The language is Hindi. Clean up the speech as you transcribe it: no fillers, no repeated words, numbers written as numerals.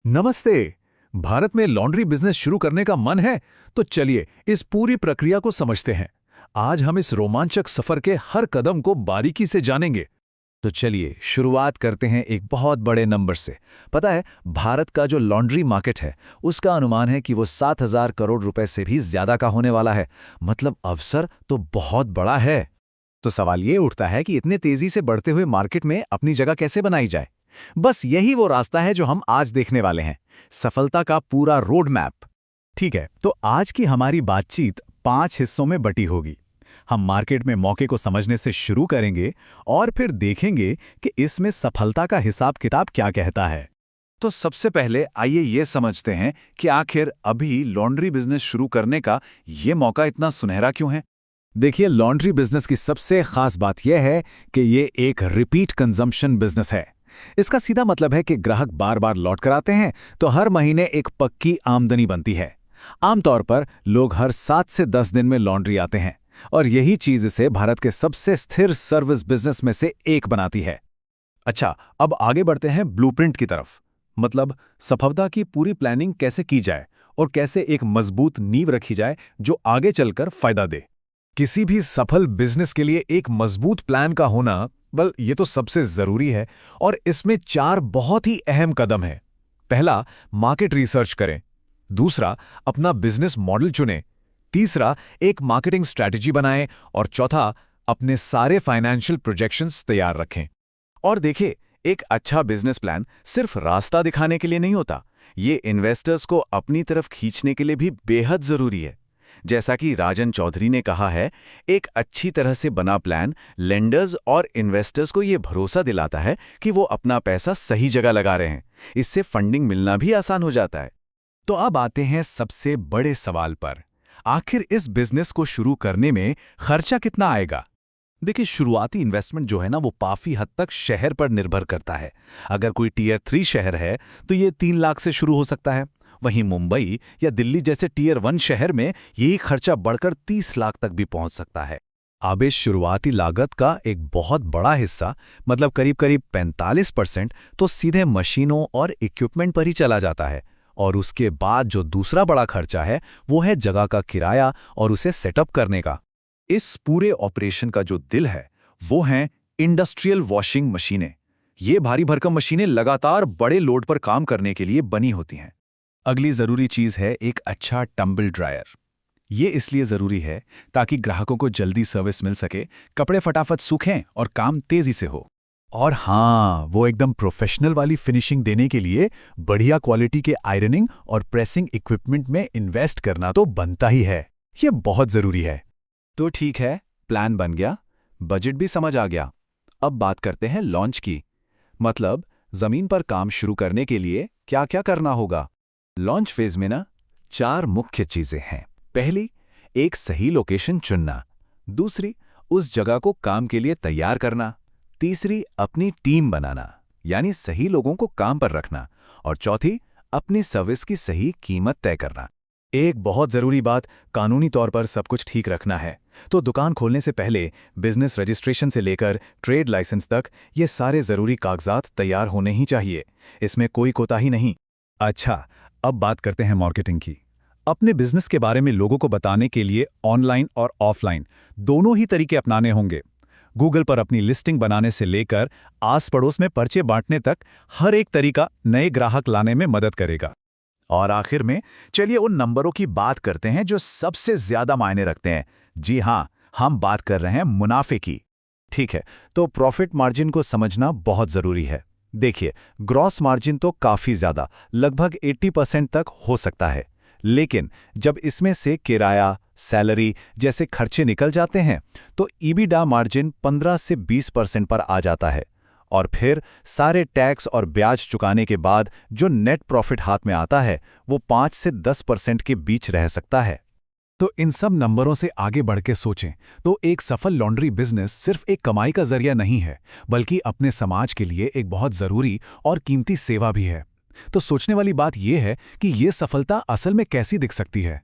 नमस्ते। भारत में लॉन्ड्री बिजनेस शुरू करने का मन है तो चलिए इस पूरी प्रक्रिया को समझते हैं। आज हम इस रोमांचक सफर के हर कदम को बारीकी से जानेंगे। तो चलिए शुरुआत करते हैं एक बहुत बड़े नंबर से। पता है, भारत का जो लॉन्ड्री मार्केट है उसका अनुमान है कि वो 7,000 करोड़ रुपए से भी ज्यादा का होने वाला है। मतलब अवसर तो बहुत बड़ा है। तो सवाल ये उठता है कि इतने तेजी से बढ़ते हुए मार्केट में अपनी जगह कैसे बनाई जाए। बस यही वो रास्ता है जो हम आज देखने वाले हैं, सफलता का पूरा रोड मैप। ठीक है, तो आज की हमारी बातचीत 5 हिस्सों में बटी होगी। हम मार्केट में मौके को समझने से शुरू करेंगे और फिर देखेंगे कि इसमें सफलता का हिसाब किताब क्या कहता है। तो सबसे पहले आइए ये समझते हैं कि आखिर अभी लॉन्ड्री बिजनेस शुरू करने का ये मौका इतना सुनहरा क्यों है। देखिए, लॉन्ड्री बिजनेस की सबसे खास बात यह है कि ये एक रिपीट कंजम्पशन बिजनेस है। इसका सीधा मतलब है कि ग्राहक बार बार लौट कर आते हैं तो हर महीने एक पक्की आमदनी बनती है। आमतौर पर लोग हर 7 से 10 दिन में लॉन्ड्री आते हैं और यही चीज इसे भारत के सबसे स्थिर सर्विस बिजनेस में से एक बनाती है। अच्छा, अब आगे बढ़ते हैं ब्लूप्रिंट की तरफ। मतलब सफलता की पूरी प्लानिंग कैसे की जाए और कैसे एक मजबूत नींव रखी जाए जो आगे चलकर फायदा दे। किसी भी सफल बिजनेस के लिए एक मजबूत प्लान का होना, ये तो सबसे जरूरी है और इसमें 4 बहुत ही अहम कदम हैं। पहला, मार्केट रिसर्च करें। दूसरा, अपना बिजनेस मॉडल चुनें। तीसरा, एक मार्केटिंग स्ट्रैटेजी बनाएं और चौथा, अपने सारे फाइनेंशियल प्रोजेक्शंस तैयार रखें। और देखिए, एक अच्छा बिजनेस प्लान सिर्फ रास्ता दिखाने के लिए नहीं होता, ये इन्वेस्टर्स को अपनी तरफ खींचने के लिए भी बेहद जरूरी है। जैसा कि राजन चौधरी ने कहा है, एक अच्छी तरह से बना प्लान लेंडर्स और इन्वेस्टर्स को ये भरोसा दिलाता है कि वो अपना पैसा सही जगह लगा रहे हैं। इससे फंडिंग मिलना भी आसान हो जाता है। तो अब आते हैं सबसे बड़े सवाल पर। आखिर इस बिजनेस को शुरू करने में खर्चा कितना आएगा। देखिए, शुरुआती इन्वेस्टमेंट जो है ना, वो काफी हद तक शहर पर निर्भर करता है। अगर कोई टियर 3 शहर है तो ये 3 लाख से शुरू हो सकता है। वहीं मुंबई या दिल्ली जैसे टियर 1 शहर में यही खर्चा बढ़कर 30 लाख तक भी पहुंच सकता है। अब इस शुरुआती लागत का एक बहुत बड़ा हिस्सा, मतलब करीब 45%, तो सीधे मशीनों और इक्विपमेंट पर ही चला जाता है। और उसके बाद जो दूसरा बड़ा खर्चा है वो है जगह का किराया और उसे सेटअप करने का। इस पूरे ऑपरेशन का जो दिल है वो हैं इंडस्ट्रियल वॉशिंग मशीनें। ये भारी भरकम मशीनें लगातार बड़े लोड पर काम करने के लिए बनी होती हैं। अगली जरूरी चीज है एक अच्छा टंबल ड्रायर। ये इसलिए जरूरी है ताकि ग्राहकों को जल्दी सर्विस मिल सके, कपड़े फटाफट सूखें और काम तेजी से हो। और हाँ, वो एकदम प्रोफेशनल वाली फिनिशिंग देने के लिए बढ़िया क्वालिटी के आयरनिंग और प्रेसिंग इक्विपमेंट में इन्वेस्ट करना तो बनता ही है। ये बहुत जरूरी है। तो ठीक है, प्लान बन गया, बजट भी समझ आ गया। अब बात करते हैं लॉन्च की। मतलब जमीन पर काम शुरू करने के लिए क्या क्या करना होगा। लॉन्च फेज में ना 4 मुख्य चीजें हैं। पहली, एक सही लोकेशन चुनना। दूसरी, उस जगह को काम के लिए तैयार करना। तीसरी, अपनी टीम बनाना, यानी सही लोगों को काम पर रखना। और चौथी, अपनी सर्विस की सही कीमत तय करना। एक बहुत जरूरी बात, कानूनी तौर पर सब कुछ ठीक रखना है। तो दुकान खोलने से पहले बिजनेस रजिस्ट्रेशन से लेकर ट्रेड लाइसेंस तक ये सारे जरूरी कागजात तैयार होने ही चाहिए। इसमें कोई कोताही नहीं। अच्छा, अब बात करते हैं मार्केटिंग की। अपने बिजनेस के बारे में लोगों को बताने के लिए ऑनलाइन और ऑफलाइन दोनों ही तरीके अपनाने होंगे। गूगल पर अपनी लिस्टिंग बनाने से लेकर आस पड़ोस में पर्चे बांटने तक हर एक तरीका नए ग्राहक लाने में मदद करेगा। और आखिर में चलिए उन नंबरों की बात करते हैं जो सबसे ज्यादा मायने रखते हैं। जी हाँ, हम बात कर रहे हैं मुनाफे की। ठीक है, तो प्रॉफिट मार्जिन को समझना बहुत जरूरी है। देखिए, ग्रॉस मार्जिन तो काफी ज्यादा, लगभग 80% तक हो सकता है। लेकिन जब इसमें से किराया, सैलरी जैसे खर्चे निकल जाते हैं तो ईबिडा मार्जिन 15 से 20% पर आ जाता है। और फिर सारे टैक्स और ब्याज चुकाने के बाद जो नेट प्रॉफिट हाथ में आता है वो 5 से 10% के बीच रह सकता है। तो इन सब नंबरों से आगे बढ़ के सोचें तो एक सफल लॉन्ड्री बिजनेस सिर्फ एक कमाई का जरिया नहीं है, बल्कि अपने समाज के लिए एक बहुत जरूरी और कीमती सेवा भी है। तो सोचने वाली बात यह है कि ये सफलता असल में कैसी दिख सकती है।